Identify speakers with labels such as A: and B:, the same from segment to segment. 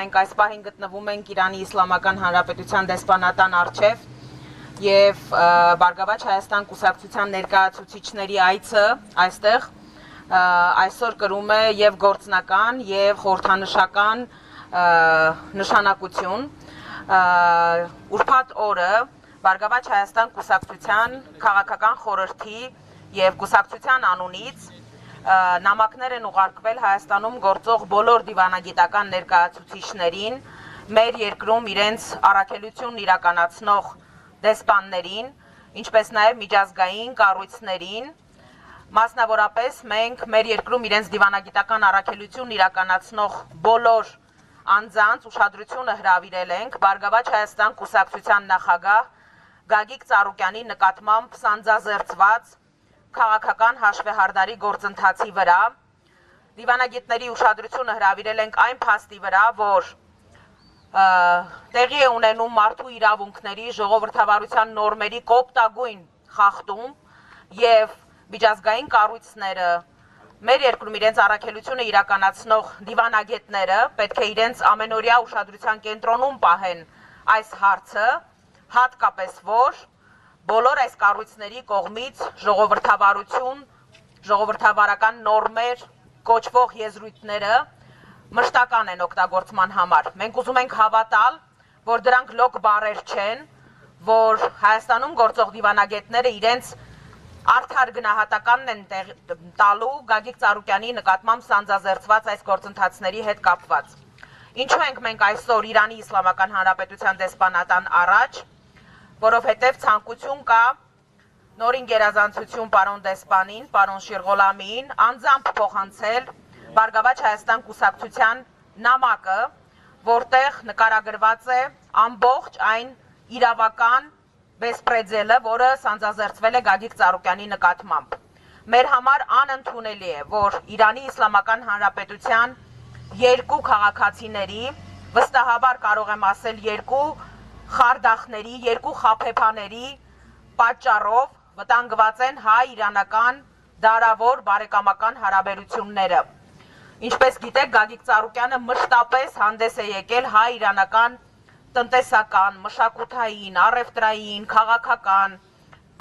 A: մենք այս պահին գտնվում ենք Իրանի Իսլամական Հանրապետության դեսպանատան առջև եւ Բարգավաճ Հայաստան կուսակցության ներկայացուցիչների այցը այստեղ այսօր կրում է եւ գործնական եւ խորհրդանշական նշանակություն։ Ուրբաթ օրը Բարգավաճ Հայաստան կուսակցության քաղաքական խորհրդի եւ կուսակցության անունից նամակներ են ուղարկվել Հայաստանում գործող բոլոր դիվանագիտական ներկայացուցիչներին, մեր երկրում իրենց առաքելությունն իրականացնող դեսպաններին, ինչպես նաև միջազգային կառույցներին, մասնավորապես մենք մեր երկրում իրենց դիվանագիտական առաքելությունն իրականացնող բոլոր անձանց ուշադրությունը հրավիրել ենք Բարգավաճ Հայաստան կուսակցության նախագահ Գագիկ Ծառուկյանի նկատմամբ սանձազերծված քաղաքական հաշվեհարդարի գործընթացի վրա։ Դիվանագետների ուշադրությունը հրավիրել ենք այն փաստի վրա, որ տեղի է ունենում մարդու իրավունքների, ժողովրդավարության նորմերի կոպտագույն խախտում եւ միջազգային կառույցները մեր երկրում իրենց առաքելությունը իրականացնող դիվանագետները պետք է իրենց ամենօրյա ուշադրության կենտրոնում պահեն այս հարցը, հատկապես որ բոլոր այս կառույցների կողմից ժողովրդավարություն, ժողովրդավարական նորմեր կոչվող եզրույթները մշտական են օգտագործման համար։ Մենք ուզում ենք հավատալ, որ դրանք լոկ բառեր չեն, որ Հայաստանում գործող դիվանագետները իրենց արդար գնահատականն են տալու Գագիկ Ծառուկյանի նկատմամբ սանձազերծված այս գործընթացների հետ կապված։ Ինչու ենք մենք այսօր Իրանի Իսլամական Հանրապետության դեսպանատան առաջ, որովհետև ցանկություն կա նորին գերազանցություն պարոն դեսպանին, պարոն Շիրղոլամիին անձամբ փոխանցել Բարգավաճ Հայաստան կուսակցության նամակը, որտեղ նկարագրված է ամբողջ այն իրավական բեսպրեդելը, որը սանձազերծվել է Գագիկ Ծառուկյանի նկատմամբ։ Մեր համար անընդունելի է, որ Իրանի Իսլամական Հանրապետության երկու քաղաքացիների, վստահաբար կարող եմ ասել երկու խարդախների, երկու խաբեբաների պատճառով վտանգված են հայ-իրանական դարավոր բարեկամական հարաբերությունները։ Ինչպես գիտեք, Գագիկ Ծառուկյանը մշտապես հանդես է եկել հայ-իրանական տնտեսական, մշակութային, առևտրային, քաղաքական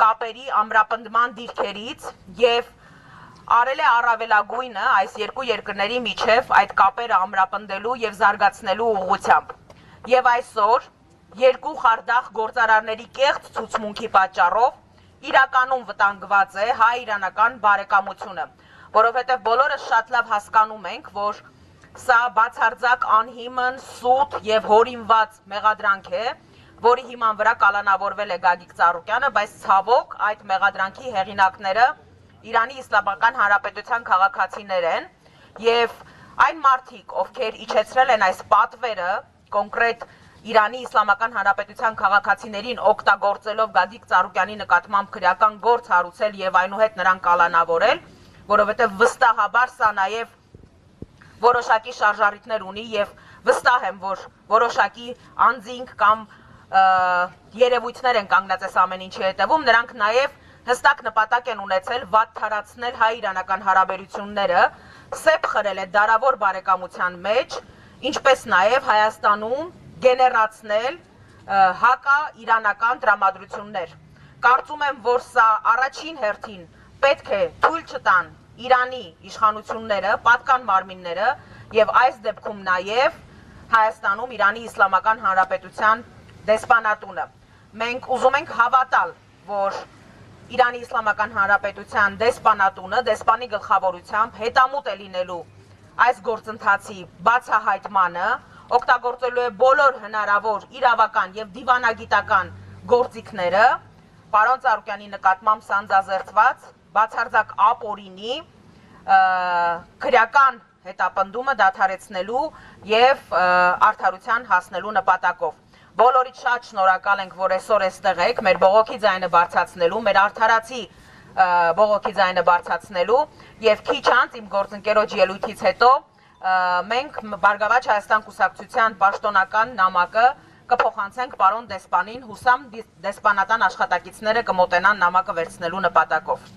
A: կապերի ամրապնդման դիրքերից եւ արել է առավելագույնը այս երկու երկրների միջև այդ կապերը ամրապնդելու եւ զարգացնելու ուղղությամբ։ Եվ այսօր երկու խարդախ գործարարների կեղծ ցուցմունքի պատճառով իրականում վտանգված է հայ-իրանական բարեկամությունը, որովհետև բոլորս շատ լավ հասկանում ենք, որ սա բացարձակ անհիմն, սուտ եւ հորինված մեղադրանք է, որի հիման վրա կալանավորվել է Գագիկ Ծառուկյանը, բայց ցավոք այդ մեղադրանքի հեղինակները Իրանի Իսլամական Հանրապետության քաղաքացիներ են եւ այն մարդիկ, ովքեր իջեցրել են այս պատվերը կոնկրետ Իրանի Իսլամական Հանրապետության քաղաքացիներին օգտագործելով Գագիկ Ծառուկյանի նկատմամբ քրեական գործ հարուցել եւ այնուհետ նրան կալանավորել, որովհետեւ վստահաբար սա նաեւ որոշակի շարժառիթներ ունի եւ վստահ եմ, որ որոշակի անձինք կամ երևույթներ են կանգնած այս ամեն ինչի հետևում, նրանք նաեւ հստակ նպատակ են ունեցել վատթարացնել հայ-իրանական հարաբերությունները, սեպ խրել է դարավոր բարեկամության մեջ, ինչպես նաեւ Հայաստանում գեներացնել հակա-իրանական տրամադրություններ։ Կարծում եմ, որ սա առաջին հերթին պետք է թույլ չտան Իրանի իշխանությունները, պատկան մարմինները եւ այս դեպքում նաեւ Հայաստանում Իրանի Իսլամական Հանրապետության դեսպանատունը։ Մենք ուզում ենք հավատալ, որ Իրանի Իսլամական Հանրապետության դեսպանատունը դեսպանի գլխավորությամբ հետամուտ է լինելու այս գործընթացի բացահայտմանը, օգտագործելու է բոլոր հնարավոր իրավական եւ դիվանագիտական գործիքները պարոն Ծառուկյանի նկատմամբ սանձազերծված բացարձակ ապօրինի քրեական հետապնդումը դադարեցնելու եւ արդարության հասնելու նպատակով։ Բոլորից շատ շնորհակալ ենք, որ այսօր այստեղ եք մեր բողոքի ձայնը բարձրացնելու, մեր արդարացի բողոքի ձայնը բարձրացնելու եւ քիչ անց իմ գործընկերոջ ելույթից հետո մենք Բարգավաճ Հայաստան կուսակցության պաշտոնական նամակը կփոխանցենք պարոն դեսպանին, հուսամ դեսպանատան աշխատակիցները կմոտենան նամակը վերցնելու նպատակով։